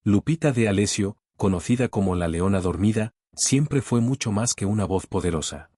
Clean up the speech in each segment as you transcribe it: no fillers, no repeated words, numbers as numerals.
Lupita D'Alessio, conocida como la Leona Dormida, siempre fue mucho más que una voz poderosa.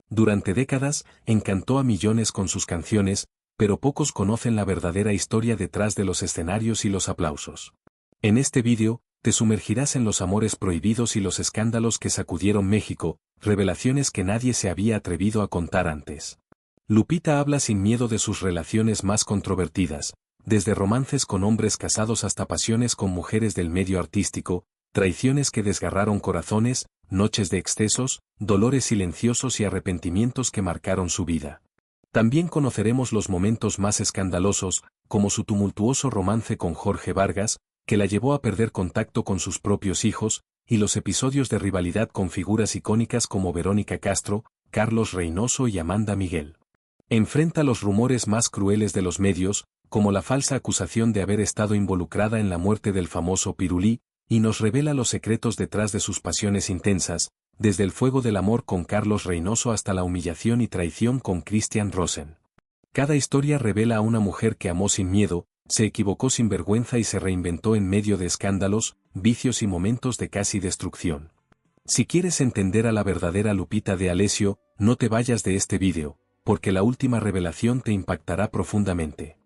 Durante décadas, encantó a millones con sus canciones, pero pocos conocen la verdadera historia detrás de los escenarios y los aplausos. En este vídeo, te sumergirás en los amores prohibidos y los escándalos que sacudieron México, revelaciones que nadie se había atrevido a contar antes. Lupita habla sin miedo de sus relaciones más controvertidas, desde romances con hombres casados hasta pasiones con mujeres del medio artístico, traiciones que desgarraron corazones, noches de excesos, dolores silenciosos y arrepentimientos que marcaron su vida. También conoceremos los momentos más escandalosos, como su tumultuoso romance con Jorge Vargas, que la llevó a perder contacto con sus propios hijos, y los episodios de rivalidad con figuras icónicas como Verónica Castro, Carlos Reynoso y Amanda Miguel. Enfrenta los rumores más crueles de los medios, como la falsa acusación de haber estado involucrada en la muerte del famoso Pirulí, y nos revela los secretos detrás de sus pasiones intensas, desde el fuego del amor con Carlos Reynoso hasta la humillación y traición con Christian Rosen. Cada historia revela a una mujer que amó sin miedo, se equivocó sin vergüenza y se reinventó en medio de escándalos, vicios y momentos de casi destrucción. Si quieres entender a la verdadera Lupita D'Alessio, no te vayas de este vídeo, porque la última revelación te impactará profundamente.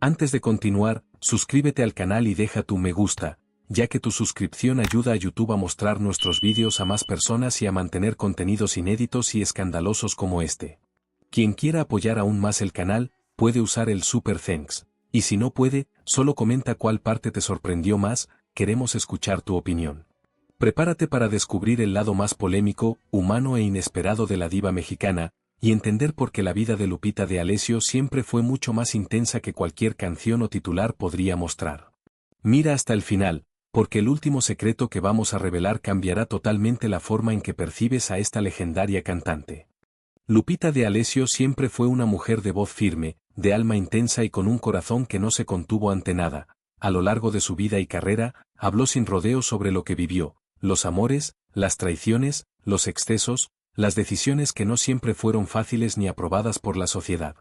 Antes de continuar, suscríbete al canal y deja tu me gusta, ya que tu suscripción ayuda a YouTube a mostrar nuestros vídeos a más personas y a mantener contenidos inéditos y escandalosos como este. Quien quiera apoyar aún más el canal, puede usar el Super Thanks, y si no puede, solo comenta cuál parte te sorprendió más, queremos escuchar tu opinión. Prepárate para descubrir el lado más polémico, humano e inesperado de la diva mexicana, y entender por qué la vida de Lupita D'Alessio siempre fue mucho más intensa que cualquier canción o titular podría mostrar. Mira hasta el final, porque el último secreto que vamos a revelar cambiará totalmente la forma en que percibes a esta legendaria cantante. Lupita D'Alessio siempre fue una mujer de voz firme, de alma intensa y con un corazón que no se contuvo ante nada. A lo largo de su vida y carrera, habló sin rodeos sobre lo que vivió, los amores, las traiciones, los excesos, las decisiones que no siempre fueron fáciles ni aprobadas por la sociedad.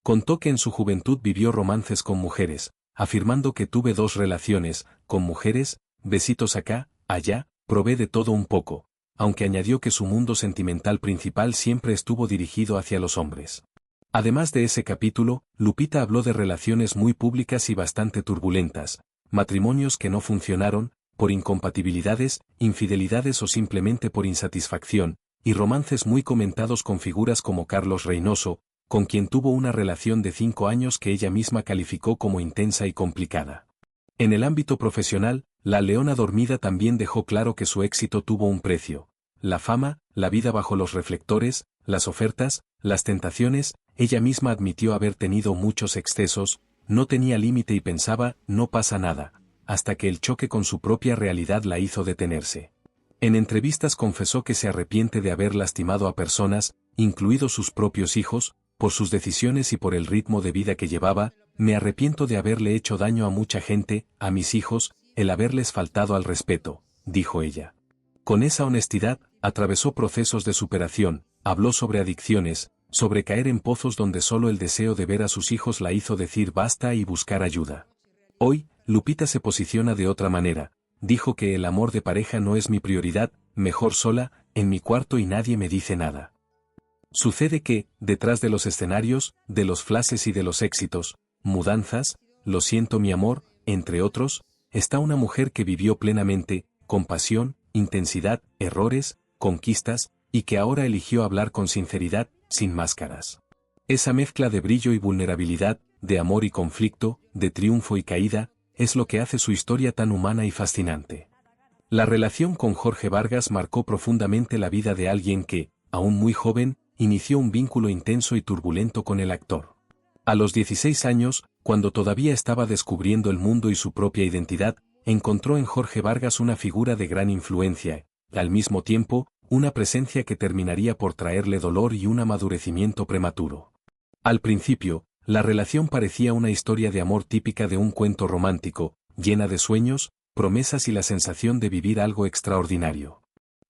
Contó que en su juventud vivió romances con mujeres, afirmando que tuve 2 relaciones, con mujeres, besitos acá, allá, probé de todo un poco, aunque añadió que su mundo sentimental principal siempre estuvo dirigido hacia los hombres. Además de ese capítulo, Lupita habló de relaciones muy públicas y bastante turbulentas, matrimonios que no funcionaron, por incompatibilidades, infidelidades o simplemente por insatisfacción, y romances muy comentados con figuras como Carlos Reynoso, con quien tuvo una relación de 5 años que ella misma calificó como intensa y complicada. En el ámbito profesional, la Leona Dormida también dejó claro que su éxito tuvo un precio. La fama, la vida bajo los reflectores, las ofertas, las tentaciones, ella misma admitió haber tenido muchos excesos, no tenía límite y pensaba, no pasa nada, hasta que el choque con su propia realidad la hizo detenerse. En entrevistas confesó que se arrepiente de haber lastimado a personas, incluidos sus propios hijos, por sus decisiones y por el ritmo de vida que llevaba. Me arrepiento de haberle hecho daño a mucha gente, a mis hijos, el haberles faltado al respeto, dijo ella. Con esa honestidad, atravesó procesos de superación, habló sobre adicciones, sobre caer en pozos donde solo el deseo de ver a sus hijos la hizo decir basta y buscar ayuda. Hoy, Lupita se posiciona de otra manera. Dijo que el amor de pareja no es mi prioridad, mejor sola, en mi cuarto y nadie me dice nada. Sucede que, detrás de los escenarios, de los flashes y de los éxitos, mudanzas, lo siento mi amor, entre otros, está una mujer que vivió plenamente, con pasión, intensidad, errores, conquistas, y que ahora eligió hablar con sinceridad, sin máscaras. Esa mezcla de brillo y vulnerabilidad, de amor y conflicto, de triunfo y caída, es lo que hace su historia tan humana y fascinante. La relación con Jorge Vargas marcó profundamente la vida de alguien que, aún muy joven, inició un vínculo intenso y turbulento con el actor. A los 16 años, cuando todavía estaba descubriendo el mundo y su propia identidad, encontró en Jorge Vargas una figura de gran influencia, y al mismo tiempo, una presencia que terminaría por traerle dolor y un amadurecimiento prematuro. Al principio, la relación parecía una historia de amor típica de un cuento romántico, llena de sueños, promesas y la sensación de vivir algo extraordinario.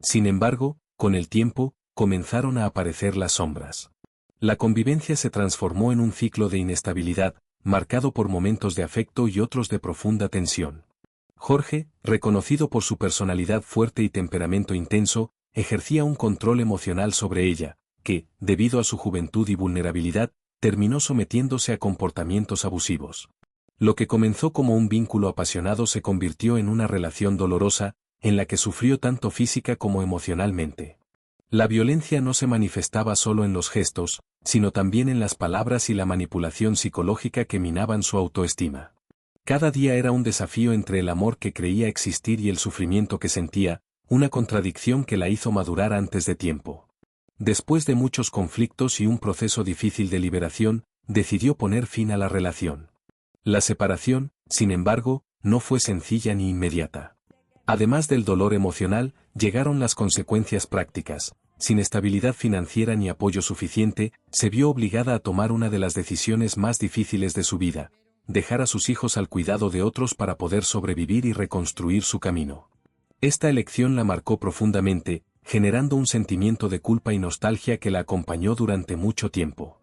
Sin embargo, con el tiempo, comenzaron a aparecer las sombras. La convivencia se transformó en un ciclo de inestabilidad, marcado por momentos de afecto y otros de profunda tensión. Jorge, reconocido por su personalidad fuerte y temperamento intenso, ejercía un control emocional sobre ella, que, debido a su juventud y vulnerabilidad, terminó sometiéndose a comportamientos abusivos. Lo que comenzó como un vínculo apasionado se convirtió en una relación dolorosa, en la que sufrió tanto física como emocionalmente. La violencia no se manifestaba solo en los gestos, sino también en las palabras y la manipulación psicológica que minaban su autoestima. Cada día era un desafío entre el amor que creía existir y el sufrimiento que sentía, una contradicción que la hizo madurar antes de tiempo. Después de muchos conflictos y un proceso difícil de liberación, decidió poner fin a la relación. La separación, sin embargo, no fue sencilla ni inmediata. Además del dolor emocional, llegaron las consecuencias prácticas. Sin estabilidad financiera ni apoyo suficiente, se vio obligada a tomar una de las decisiones más difíciles de su vida: dejar a sus hijos al cuidado de otros para poder sobrevivir y reconstruir su camino. Esta elección la marcó profundamente, generando un sentimiento de culpa y nostalgia que la acompañó durante mucho tiempo.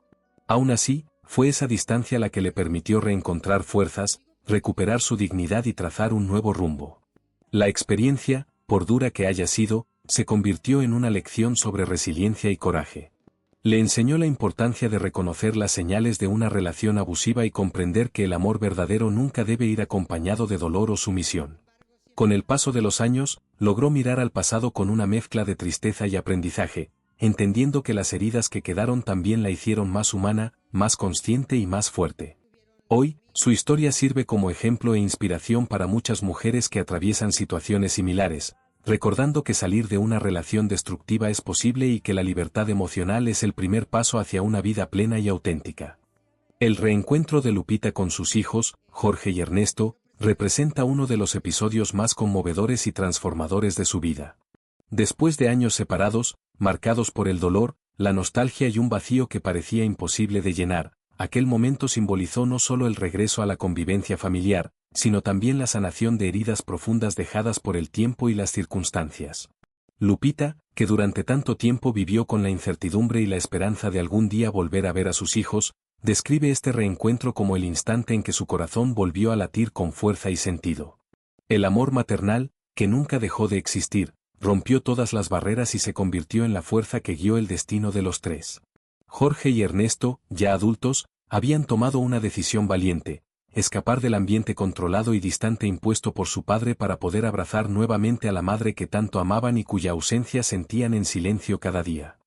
Aún así, fue esa distancia la que le permitió reencontrar fuerzas, recuperar su dignidad y trazar un nuevo rumbo. La experiencia, por dura que haya sido, se convirtió en una lección sobre resiliencia y coraje. Le enseñó la importancia de reconocer las señales de una relación abusiva y comprender que el amor verdadero nunca debe ir acompañado de dolor o sumisión. Con el paso de los años, logró mirar al pasado con una mezcla de tristeza y aprendizaje, entendiendo que las heridas que quedaron también la hicieron más humana, más consciente y más fuerte. Hoy, su historia sirve como ejemplo e inspiración para muchas mujeres que atraviesan situaciones similares, recordando que salir de una relación destructiva es posible y que la libertad emocional es el primer paso hacia una vida plena y auténtica. El reencuentro de Lupita con sus hijos, Jorge y Ernesto, representa uno de los episodios más conmovedores y transformadores de su vida. Después de años separados, marcados por el dolor, la nostalgia y un vacío que parecía imposible de llenar, aquel momento simbolizó no solo el regreso a la convivencia familiar, sino también la sanación de heridas profundas dejadas por el tiempo y las circunstancias. Lupita, que durante tanto tiempo vivió con la incertidumbre y la esperanza de algún día volver a ver a sus hijos, describe este reencuentro como el instante en que su corazón volvió a latir con fuerza y sentido. El amor maternal, que nunca dejó de existir, rompió todas las barreras y se convirtió en la fuerza que guió el destino de los tres. Jorge y Ernesto, ya adultos, habían tomado una decisión valiente: escapar del ambiente controlado y distante impuesto por su padre para poder abrazar nuevamente a la madre que tanto amaban y cuya ausencia sentían en silencio cada día.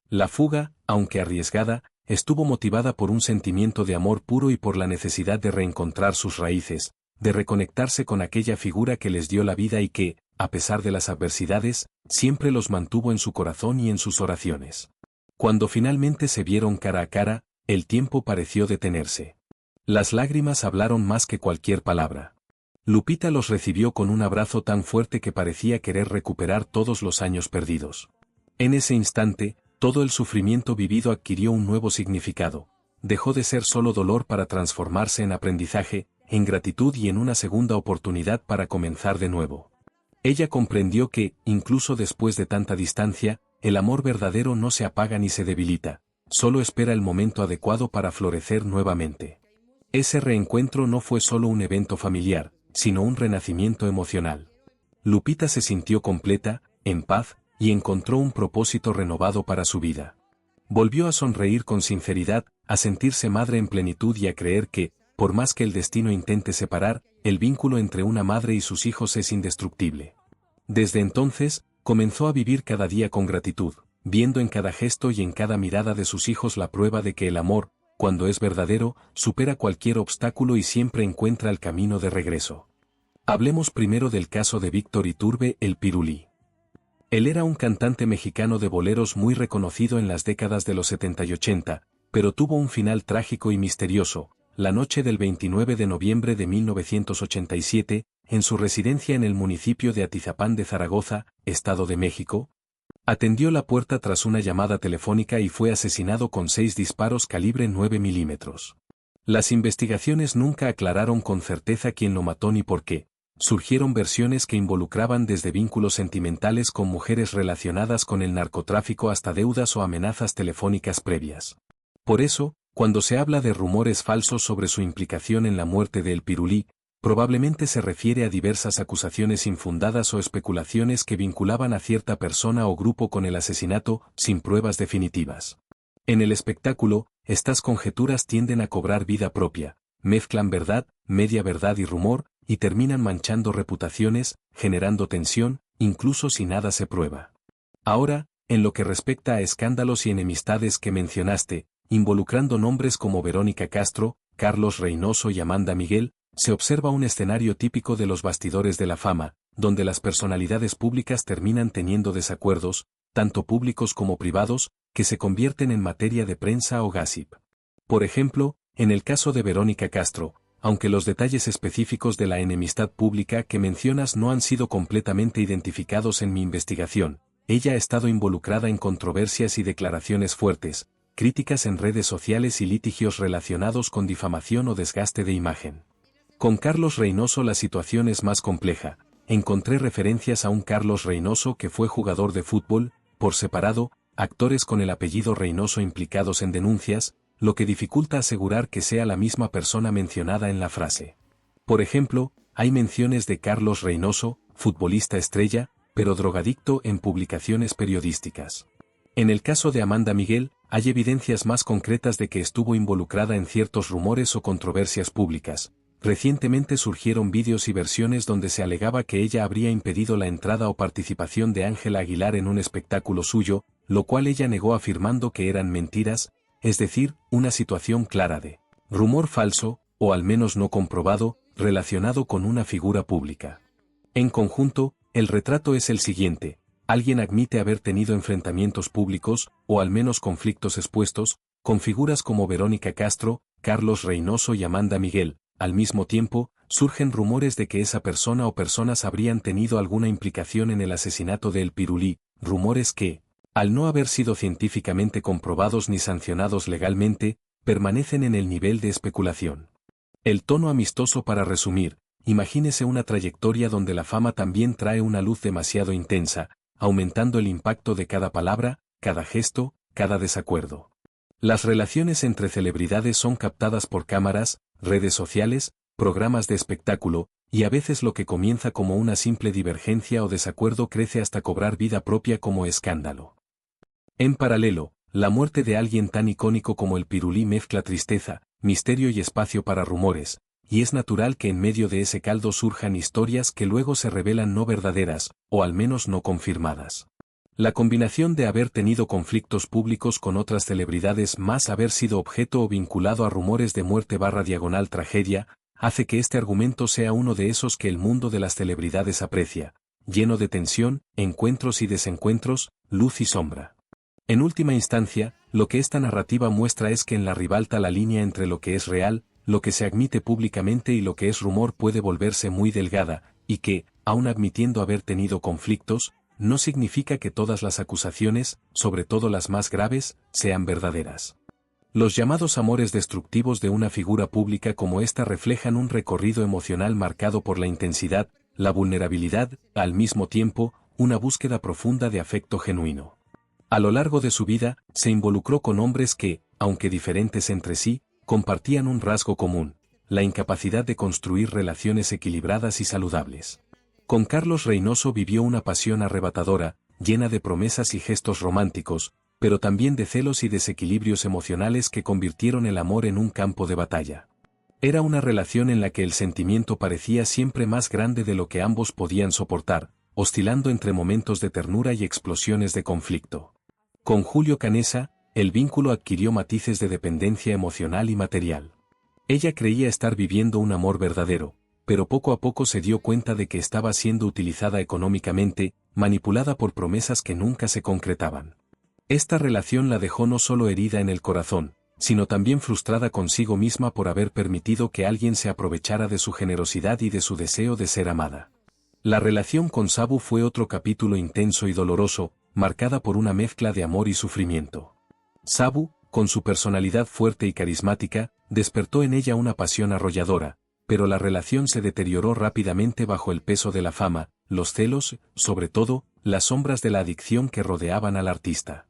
La fuga, aunque arriesgada, estuvo motivada por un sentimiento de amor puro y por la necesidad de reencontrar sus raíces, de reconectarse con aquella figura que les dio la vida y que, a pesar de las adversidades, siempre los mantuvo en su corazón y en sus oraciones. Cuando finalmente se vieron cara a cara, el tiempo pareció detenerse. Las lágrimas hablaron más que cualquier palabra. Lupita los recibió con un abrazo tan fuerte que parecía querer recuperar todos los años perdidos. En ese instante, todo el sufrimiento vivido adquirió un nuevo significado. Dejó de ser solo dolor para transformarse en aprendizaje, en gratitud y en una segunda oportunidad para comenzar de nuevo. Ella comprendió que, incluso después de tanta distancia, el amor verdadero no se apaga ni se debilita, solo espera el momento adecuado para florecer nuevamente. Ese reencuentro no fue solo un evento familiar, sino un renacimiento emocional. Lupita se sintió completa, en paz, y encontró un propósito renovado para su vida. Volvió a sonreír con sinceridad, a sentirse madre en plenitud y a creer que, por más que el destino intente separar, el vínculo entre una madre y sus hijos es indestructible. Desde entonces, comenzó a vivir cada día con gratitud, viendo en cada gesto y en cada mirada de sus hijos la prueba de que el amor, cuando es verdadero, supera cualquier obstáculo y siempre encuentra el camino de regreso. Hablemos primero del caso de Víctor Iturbe, el Pirulí. Él era un cantante mexicano de boleros muy reconocido en las décadas de los 70 y 80, pero tuvo un final trágico y misterioso, la noche del 29 de noviembre de 1987, en su residencia en el municipio de Atizapán de Zaragoza, Estado de México. Atendió la puerta tras una llamada telefónica y fue asesinado con 6 disparos calibre 9 milímetros. Las investigaciones nunca aclararon con certeza quién lo mató ni por qué. Surgieron versiones que involucraban desde vínculos sentimentales con mujeres relacionadas con el narcotráfico hasta deudas o amenazas telefónicas previas. Por eso, cuando se habla de rumores falsos sobre su implicación en la muerte de El Pirulí, Probablemente se refiere a diversas acusaciones infundadas o especulaciones que vinculaban a cierta persona o grupo con el asesinato, sin pruebas definitivas. En el espectáculo, estas conjeturas tienden a cobrar vida propia, mezclan verdad, media verdad y rumor, y terminan manchando reputaciones, generando tensión, incluso si nada se prueba. Ahora, en lo que respecta a escándalos y enemistades que mencionaste, involucrando nombres como Verónica Castro, Carlos Reynoso y Amanda Miguel, se observa un escenario típico de los bastidores de la fama, donde las personalidades públicas terminan teniendo desacuerdos, tanto públicos como privados, que se convierten en materia de prensa o gossip. Por ejemplo, en el caso de Verónica Castro, aunque los detalles específicos de la enemistad pública que mencionas no han sido completamente identificados en mi investigación, ella ha estado involucrada en controversias y declaraciones fuertes, críticas en redes sociales y litigios relacionados con difamación o desgaste de imagen. Con Carlos Reynoso la situación es más compleja. Encontré referencias a un Carlos Reynoso que fue jugador de fútbol, por separado, actores con el apellido Reynoso implicados en denuncias, lo que dificulta asegurar que sea la misma persona mencionada en la frase. Por ejemplo, hay menciones de Carlos Reynoso, futbolista estrella, pero drogadicto en publicaciones periodísticas. En el caso de Amanda Miguel, hay evidencias más concretas de que estuvo involucrada en ciertos rumores o controversias públicas. Recientemente surgieron vídeos y versiones donde se alegaba que ella habría impedido la entrada o participación de Ángela Aguilar en un espectáculo suyo, lo cual ella negó afirmando que eran mentiras, es decir, una situación clara de rumor falso, o al menos no comprobado, relacionado con una figura pública. En conjunto, el retrato es el siguiente: alguien admite haber tenido enfrentamientos públicos, o al menos conflictos expuestos, con figuras como Verónica Castro, Carlos Reynoso y Amanda Miguel. Al mismo tiempo, surgen rumores de que esa persona o personas habrían tenido alguna implicación en el asesinato de El Pirulí, rumores que, al no haber sido científicamente comprobados ni sancionados legalmente, permanecen en el nivel de especulación. El tono amistoso para resumir: imagínese una trayectoria donde la fama también trae una luz demasiado intensa, aumentando el impacto de cada palabra, cada gesto, cada desacuerdo. Las relaciones entre celebridades son captadas por cámaras, redes sociales, programas de espectáculo, y a veces lo que comienza como una simple divergencia o desacuerdo crece hasta cobrar vida propia como escándalo. En paralelo, la muerte de alguien tan icónico como El Pirulí mezcla tristeza, misterio y espacio para rumores, y es natural que en medio de ese caldo surjan historias que luego se revelan no verdaderas, o al menos no confirmadas. La combinación de haber tenido conflictos públicos con otras celebridades más haber sido objeto o vinculado a rumores de muerte/tragedia, hace que este argumento sea uno de esos que el mundo de las celebridades aprecia, lleno de tensión, encuentros y desencuentros, luz y sombra. En última instancia, lo que esta narrativa muestra es que en la ribalta la línea entre lo que es real, lo que se admite públicamente y lo que es rumor puede volverse muy delgada, y que, aun admitiendo haber tenido conflictos, no significa que todas las acusaciones, sobre todo las más graves, sean verdaderas. Los llamados amores destructivos de una figura pública como esta reflejan un recorrido emocional marcado por la intensidad, la vulnerabilidad, al mismo tiempo, una búsqueda profunda de afecto genuino. A lo largo de su vida, se involucró con hombres que, aunque diferentes entre sí, compartían un rasgo común: la incapacidad de construir relaciones equilibradas y saludables. Con Carlos Reynoso vivió una pasión arrebatadora, llena de promesas y gestos románticos, pero también de celos y desequilibrios emocionales que convirtieron el amor en un campo de batalla. Era una relación en la que el sentimiento parecía siempre más grande de lo que ambos podían soportar, oscilando entre momentos de ternura y explosiones de conflicto. Con Julio Canessa, el vínculo adquirió matices de dependencia emocional y material. Ella creía estar viviendo un amor verdadero, pero poco a poco se dio cuenta de que estaba siendo utilizada económicamente, manipulada por promesas que nunca se concretaban. Esta relación la dejó no solo herida en el corazón, sino también frustrada consigo misma por haber permitido que alguien se aprovechara de su generosidad y de su deseo de ser amada. La relación con Sabu fue otro capítulo intenso y doloroso, marcada por una mezcla de amor y sufrimiento. Sabu, con su personalidad fuerte y carismática, despertó en ella una pasión arrolladora, pero la relación se deterioró rápidamente bajo el peso de la fama, los celos, sobre todo, las sombras de la adicción que rodeaban al artista.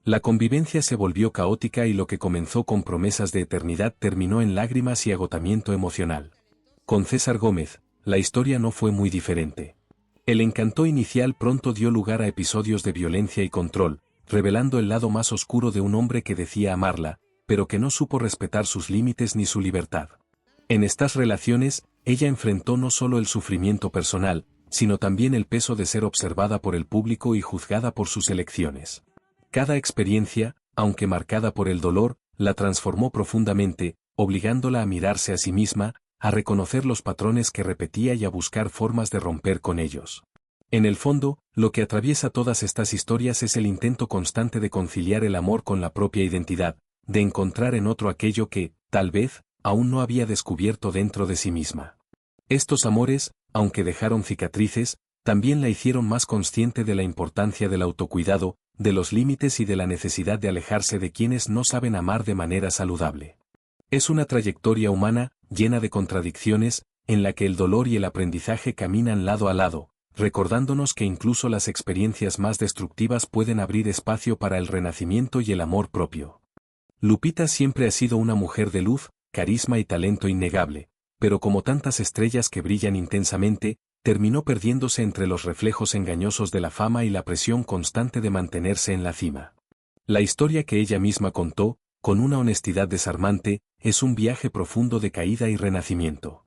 La convivencia se volvió caótica y lo que comenzó con promesas de eternidad terminó en lágrimas y agotamiento emocional. Con César Gómez, la historia no fue muy diferente. El encanto inicial pronto dio lugar a episodios de violencia y control, revelando el lado más oscuro de un hombre que decía amarla, pero que no supo respetar sus límites ni su libertad. En estas relaciones, ella enfrentó no solo el sufrimiento personal, sino también el peso de ser observada por el público y juzgada por sus elecciones. Cada experiencia, aunque marcada por el dolor, la transformó profundamente, obligándola a mirarse a sí misma, a reconocer los patrones que repetía y a buscar formas de romper con ellos. En el fondo, lo que atraviesa todas estas historias es el intento constante de conciliar el amor con la propia identidad, de encontrar en otro aquello que, tal vez, aún no había descubierto dentro de sí misma. Estos amores, aunque dejaron cicatrices, también la hicieron más consciente de la importancia del autocuidado, de los límites y de la necesidad de alejarse de quienes no saben amar de manera saludable. Es una trayectoria humana, llena de contradicciones, en la que el dolor y el aprendizaje caminan lado a lado, recordándonos que incluso las experiencias más destructivas pueden abrir espacio para el renacimiento y el amor propio. Lupita siempre ha sido una mujer de luz, carisma y talento innegable, pero como tantas estrellas que brillan intensamente, terminó perdiéndose entre los reflejos engañosos de la fama y la presión constante de mantenerse en la cima. La historia que ella misma contó, con una honestidad desarmante, es un viaje profundo de caída y renacimiento.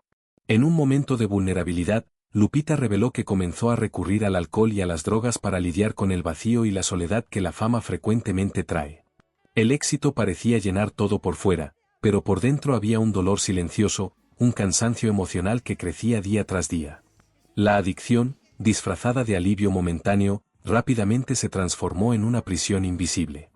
En un momento de vulnerabilidad, Lupita reveló que comenzó a recurrir al alcohol y a las drogas para lidiar con el vacío y la soledad que la fama frecuentemente trae. El éxito parecía llenar todo por fuera, pero por dentro había un dolor silencioso, un cansancio emocional que crecía día tras día. La adicción, disfrazada de alivio momentáneo, rápidamente se transformó en una prisión invisible.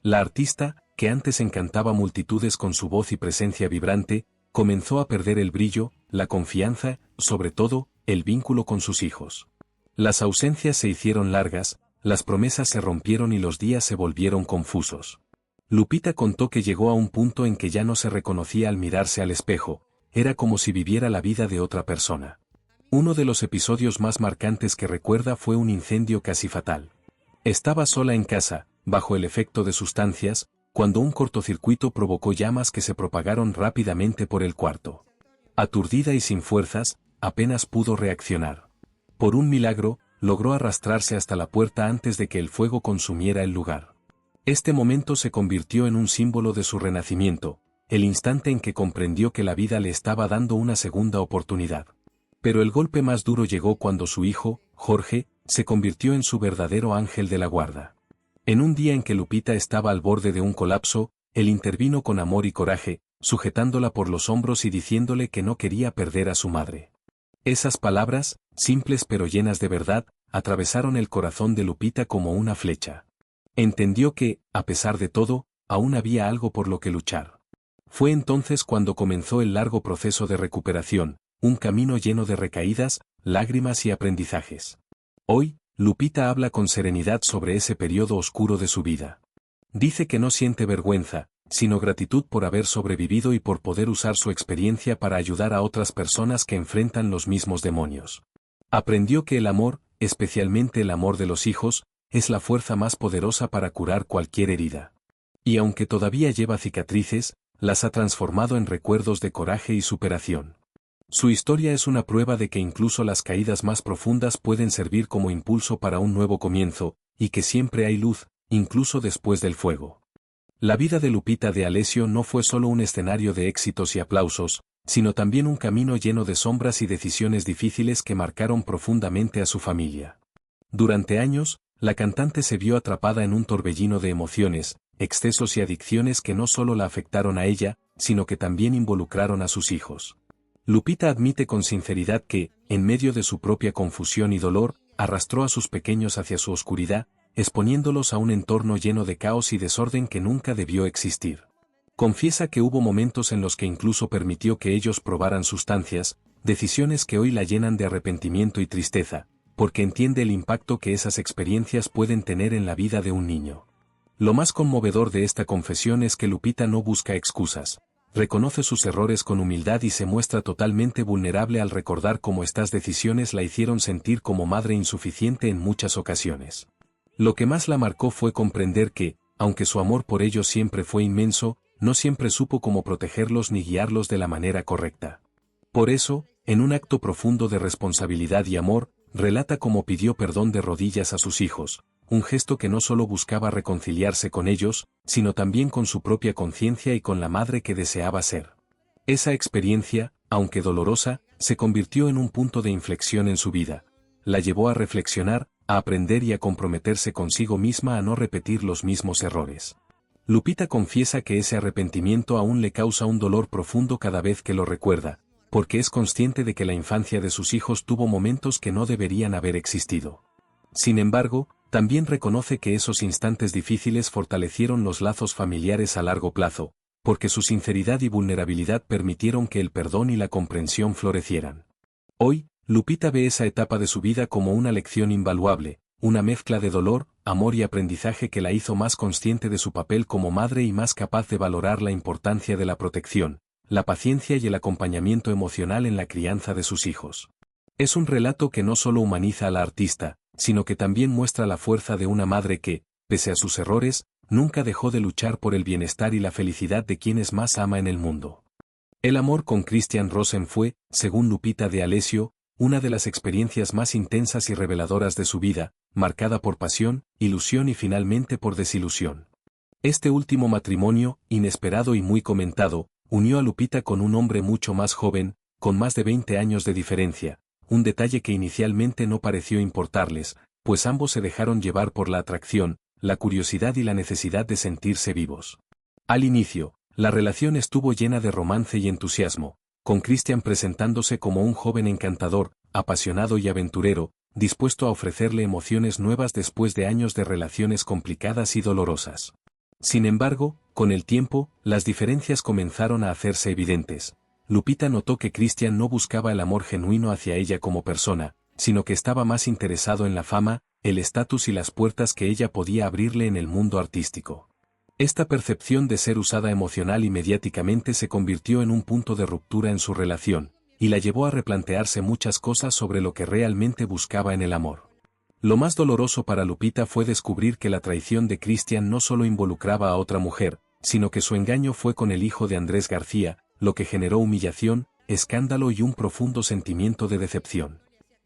La artista, que antes encantaba multitudes con su voz y presencia vibrante, comenzó a perder el brillo, la confianza, sobre todo, el vínculo con sus hijos. Las ausencias se hicieron largas, las promesas se rompieron y los días se volvieron confusos. Lupita contó que llegó a un punto en que ya no se reconocía al mirarse al espejo, era como si viviera la vida de otra persona. Uno de los episodios más marcantes que recuerda fue un incendio casi fatal. Estaba sola en casa, bajo el efecto de sustancias, cuando un cortocircuito provocó llamas que se propagaron rápidamente por el cuarto. Aturdida y sin fuerzas, apenas pudo reaccionar. Por un milagro, logró arrastrarse hasta la puerta antes de que el fuego consumiera el lugar. Este momento se convirtió en un símbolo de su renacimiento, el instante en que comprendió que la vida le estaba dando una segunda oportunidad. Pero el golpe más duro llegó cuando su hijo, Jorge, se convirtió en su verdadero ángel de la guarda. En un día en que Lupita estaba al borde de un colapso, él intervino con amor y coraje, sujetándola por los hombros y diciéndole que no quería perder a su madre. Esas palabras, simples pero llenas de verdad, atravesaron el corazón de Lupita como una flecha. Entendió que, a pesar de todo, aún había algo por lo que luchar. Fue entonces cuando comenzó el largo proceso de recuperación, un camino lleno de recaídas, lágrimas y aprendizajes. Hoy, Lupita habla con serenidad sobre ese periodo oscuro de su vida. Dice que no siente vergüenza, sino gratitud por haber sobrevivido y por poder usar su experiencia para ayudar a otras personas que enfrentan los mismos demonios. Aprendió que el amor, especialmente el amor de los hijos, es la fuerza más poderosa para curar cualquier herida. Y aunque todavía lleva cicatrices, las ha transformado en recuerdos de coraje y superación. Su historia es una prueba de que incluso las caídas más profundas pueden servir como impulso para un nuevo comienzo, y que siempre hay luz, incluso después del fuego. La vida de Lupita D'Alessio no fue solo un escenario de éxitos y aplausos, sino también un camino lleno de sombras y decisiones difíciles que marcaron profundamente a su familia. Durante años, la cantante se vio atrapada en un torbellino de emociones, excesos y adicciones que no solo la afectaron a ella, sino que también involucraron a sus hijos. Lupita admite con sinceridad que, en medio de su propia confusión y dolor, arrastró a sus pequeños hacia su oscuridad, exponiéndolos a un entorno lleno de caos y desorden que nunca debió existir. Confiesa que hubo momentos en los que incluso permitió que ellos probaran sustancias, decisiones que hoy la llenan de arrepentimiento y tristeza, porque entiende el impacto que esas experiencias pueden tener en la vida de un niño. Lo más conmovedor de esta confesión es que Lupita no busca excusas. Reconoce sus errores con humildad y se muestra totalmente vulnerable al recordar cómo estas decisiones la hicieron sentir como madre insuficiente en muchas ocasiones. Lo que más la marcó fue comprender que, aunque su amor por ellos siempre fue inmenso, no siempre supo cómo protegerlos ni guiarlos de la manera correcta. Por eso, en un acto profundo de responsabilidad y amor, relata cómo pidió perdón de rodillas a sus hijos, un gesto que no solo buscaba reconciliarse con ellos, sino también con su propia conciencia y con la madre que deseaba ser. Esa experiencia, aunque dolorosa, se convirtió en un punto de inflexión en su vida. La llevó a reflexionar, a aprender y a comprometerse consigo misma a no repetir los mismos errores. Lupita confiesa que ese arrepentimiento aún le causa un dolor profundo cada vez que lo recuerda, porque es consciente de que la infancia de sus hijos tuvo momentos que no deberían haber existido. Sin embargo, también reconoce que esos instantes difíciles fortalecieron los lazos familiares a largo plazo, porque su sinceridad y vulnerabilidad permitieron que el perdón y la comprensión florecieran. Hoy, Lupita ve esa etapa de su vida como una lección invaluable, una mezcla de dolor, amor y aprendizaje que la hizo más consciente de su papel como madre y más capaz de valorar la importancia de la protección, la paciencia y el acompañamiento emocional en la crianza de sus hijos. Es un relato que no solo humaniza a la artista, sino que también muestra la fuerza de una madre que, pese a sus errores, nunca dejó de luchar por el bienestar y la felicidad de quienes más ama en el mundo. El amor con Christian Rosen fue, según Lupita D'Alessio, una de las experiencias más intensas y reveladoras de su vida, marcada por pasión, ilusión y finalmente por desilusión. Este último matrimonio, inesperado y muy comentado, unió a Lupita con un hombre mucho más joven, con más de 20 años de diferencia, un detalle que inicialmente no pareció importarles, pues ambos se dejaron llevar por la atracción, la curiosidad y la necesidad de sentirse vivos. Al inicio, la relación estuvo llena de romance y entusiasmo, con Christian presentándose como un joven encantador, apasionado y aventurero, dispuesto a ofrecerle emociones nuevas después de años de relaciones complicadas y dolorosas. Sin embargo, con el tiempo, las diferencias comenzaron a hacerse evidentes. Lupita notó que Christian no buscaba el amor genuino hacia ella como persona, sino que estaba más interesado en la fama, el estatus y las puertas que ella podía abrirle en el mundo artístico. Esta percepción de ser usada emocional y mediáticamente se convirtió en un punto de ruptura en su relación, y la llevó a replantearse muchas cosas sobre lo que realmente buscaba en el amor. Lo más doloroso para Lupita fue descubrir que la traición de Christian no solo involucraba a otra mujer, sino que su engaño fue con el hijo de Andrés García, lo que generó humillación, escándalo y un profundo sentimiento de decepción.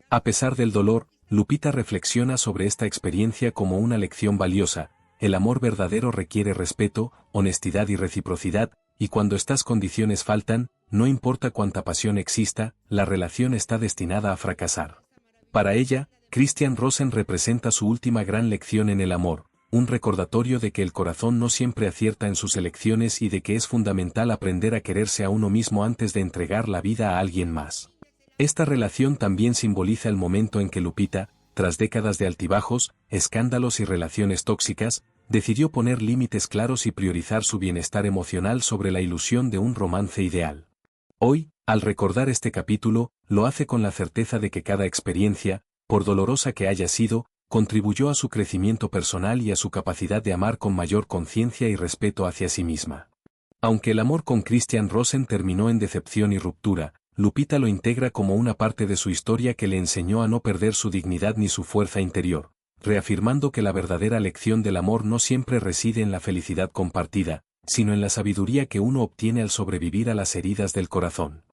A pesar del dolor, Lupita reflexiona sobre esta experiencia como una lección valiosa. El amor verdadero requiere respeto, honestidad y reciprocidad, y cuando estas condiciones faltan, no importa cuánta pasión exista, la relación está destinada a fracasar. Para ella, Christian Rosen representa su última gran lección en el amor, un recordatorio de que el corazón no siempre acierta en sus elecciones y de que es fundamental aprender a quererse a uno mismo antes de entregar la vida a alguien más. Esta relación también simboliza el momento en que Lupita, tras décadas de altibajos, escándalos y relaciones tóxicas, decidió poner límites claros y priorizar su bienestar emocional sobre la ilusión de un romance ideal. Hoy, al recordar este capítulo, lo hace con la certeza de que cada experiencia, por dolorosa que haya sido, contribuyó a su crecimiento personal y a su capacidad de amar con mayor conciencia y respeto hacia sí misma. Aunque el amor con Christian Rosen terminó en decepción y ruptura, Lupita lo integra como una parte de su historia que le enseñó a no perder su dignidad ni su fuerza interior, reafirmando que la verdadera lección del amor no siempre reside en la felicidad compartida, sino en la sabiduría que uno obtiene al sobrevivir a las heridas del corazón.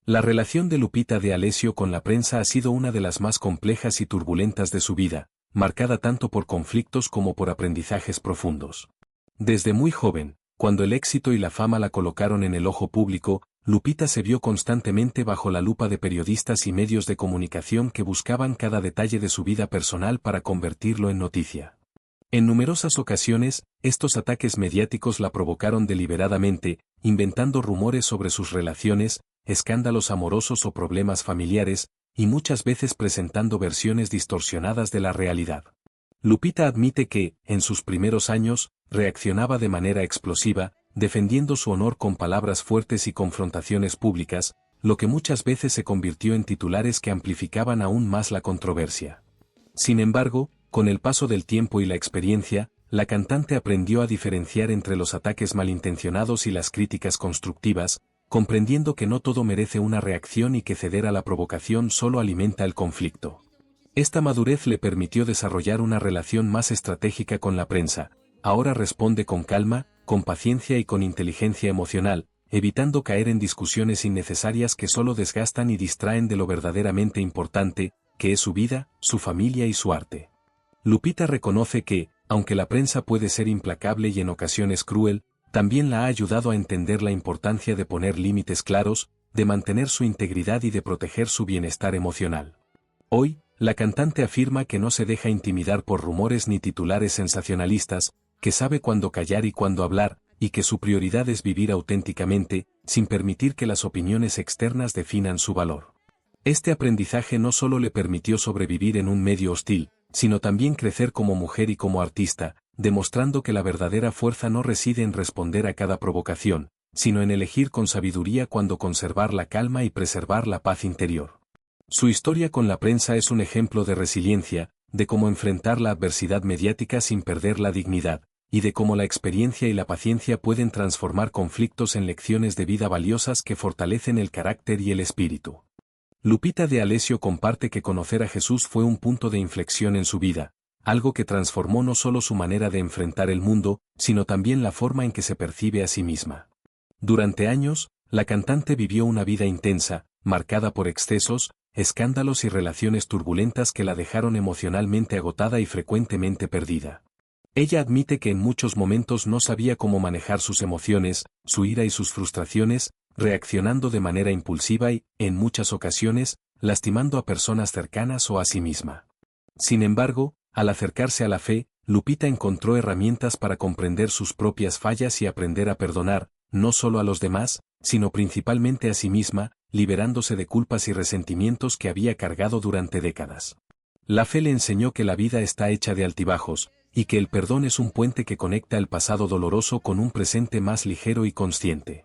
La relación de Lupita D'Alessio con la prensa ha sido una de las más complejas y turbulentas de su vida, marcada tanto por conflictos como por aprendizajes profundos. Desde muy joven, cuando el éxito y la fama la colocaron en el ojo público, Lupita se vio constantemente bajo la lupa de periodistas y medios de comunicación que buscaban cada detalle de su vida personal para convertirlo en noticia. En numerosas ocasiones, estos ataques mediáticos la provocaron deliberadamente, inventando rumores sobre sus relaciones, escándalos amorosos o problemas familiares, y muchas veces presentando versiones distorsionadas de la realidad. Lupita admite que, en sus primeros años, reaccionaba de manera explosiva, defendiendo su honor con palabras fuertes y confrontaciones públicas, lo que muchas veces se convirtió en titulares que amplificaban aún más la controversia. Sin embargo, con el paso del tiempo y la experiencia, la cantante aprendió a diferenciar entre los ataques malintencionados y las críticas constructivas, comprendiendo que no todo merece una reacción y que ceder a la provocación solo alimenta el conflicto. Esta madurez le permitió desarrollar una relación más estratégica con la prensa. Ahora responde con calma, con paciencia y con inteligencia emocional, evitando caer en discusiones innecesarias que solo desgastan y distraen de lo verdaderamente importante, que es su vida, su familia y su arte. Lupita reconoce que, aunque la prensa puede ser implacable y en ocasiones cruel, también la ha ayudado a entender la importancia de poner límites claros, de mantener su integridad y de proteger su bienestar emocional. Hoy, la cantante afirma que no se deja intimidar por rumores ni titulares sensacionalistas, que sabe cuándo callar y cuándo hablar, y que su prioridad es vivir auténticamente, sin permitir que las opiniones externas definan su valor. Este aprendizaje no solo le permitió sobrevivir en un medio hostil, sino también crecer como mujer y como artista, demostrando que la verdadera fuerza no reside en responder a cada provocación, sino en elegir con sabiduría cuándo conservar la calma y preservar la paz interior. Su historia con la prensa es un ejemplo de resiliencia, de cómo enfrentar la adversidad mediática sin perder la dignidad, y de cómo la experiencia y la paciencia pueden transformar conflictos en lecciones de vida valiosas que fortalecen el carácter y el espíritu. Lupita D'Alessio comparte que conocer a Jesús fue un punto de inflexión en su vida, algo que transformó no solo su manera de enfrentar el mundo, sino también la forma en que se percibe a sí misma. Durante años, la cantante vivió una vida intensa, marcada por excesos, escándalos y relaciones turbulentas que la dejaron emocionalmente agotada y frecuentemente perdida. Ella admite que en muchos momentos no sabía cómo manejar sus emociones, su ira y sus frustraciones, reaccionando de manera impulsiva y, en muchas ocasiones, lastimando a personas cercanas o a sí misma. Sin embargo, al acercarse a la fe, Lupita encontró herramientas para comprender sus propias fallas y aprender a perdonar, no solo a los demás, sino principalmente a sí misma, liberándose de culpas y resentimientos que había cargado durante décadas. La fe le enseñó que la vida está hecha de altibajos, y que el perdón es un puente que conecta el pasado doloroso con un presente más ligero y consciente.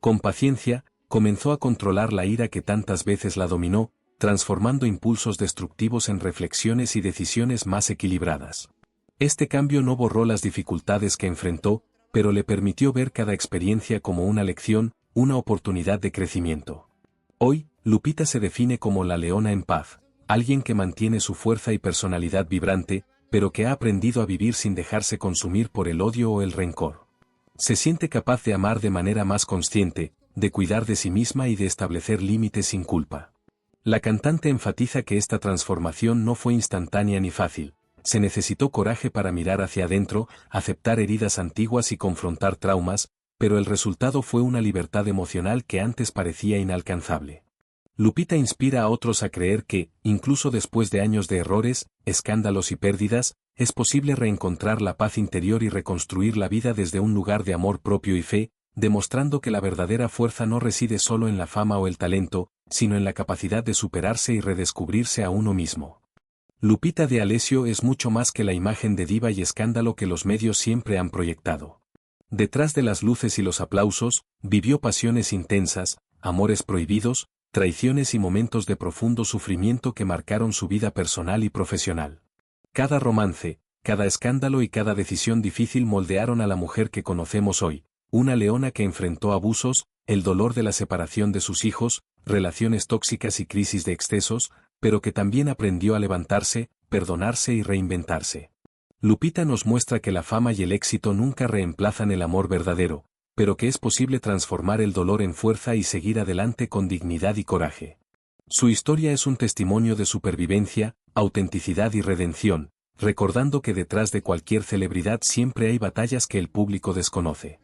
Con paciencia, comenzó a controlar la ira que tantas veces la dominó, transformando impulsos destructivos en reflexiones y decisiones más equilibradas. Este cambio no borró las dificultades que enfrentó, pero le permitió ver cada experiencia como una lección, una oportunidad de crecimiento. Hoy, Lupita se define como la leona en paz, alguien que mantiene su fuerza y personalidad vibrante, pero que ha aprendido a vivir sin dejarse consumir por el odio o el rencor. Se siente capaz de amar de manera más consciente, de cuidar de sí misma y de establecer límites sin culpa. La cantante enfatiza que esta transformación no fue instantánea ni fácil. Se necesitó coraje para mirar hacia adentro, aceptar heridas antiguas y confrontar traumas, pero el resultado fue una libertad emocional que antes parecía inalcanzable. Lupita inspira a otros a creer que, incluso después de años de errores, escándalos y pérdidas, es posible reencontrar la paz interior y reconstruir la vida desde un lugar de amor propio y fe, demostrando que la verdadera fuerza no reside solo en la fama o el talento, sino en la capacidad de superarse y redescubrirse a uno mismo. Lupita D'Alessio es mucho más que la imagen de diva y escándalo que los medios siempre han proyectado. Detrás de las luces y los aplausos, vivió pasiones intensas, amores prohibidos, traiciones y momentos de profundo sufrimiento que marcaron su vida personal y profesional. Cada romance, cada escándalo y cada decisión difícil moldearon a la mujer que conocemos hoy, una leona que enfrentó abusos, el dolor de la separación de sus hijos, relaciones tóxicas y crisis de excesos, pero que también aprendió a levantarse, perdonarse y reinventarse. Lupita nos muestra que la fama y el éxito nunca reemplazan el amor verdadero, pero que es posible transformar el dolor en fuerza y seguir adelante con dignidad y coraje. Su historia es un testimonio de supervivencia, autenticidad y redención, recordando que detrás de cualquier celebridad siempre hay batallas que el público desconoce.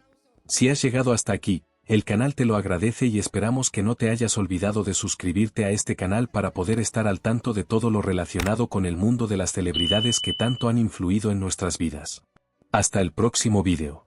Si has llegado hasta aquí, el canal te lo agradece y esperamos que no te hayas olvidado de suscribirte a este canal para poder estar al tanto de todo lo relacionado con el mundo de las celebridades que tanto han influido en nuestras vidas. Hasta el próximo vídeo.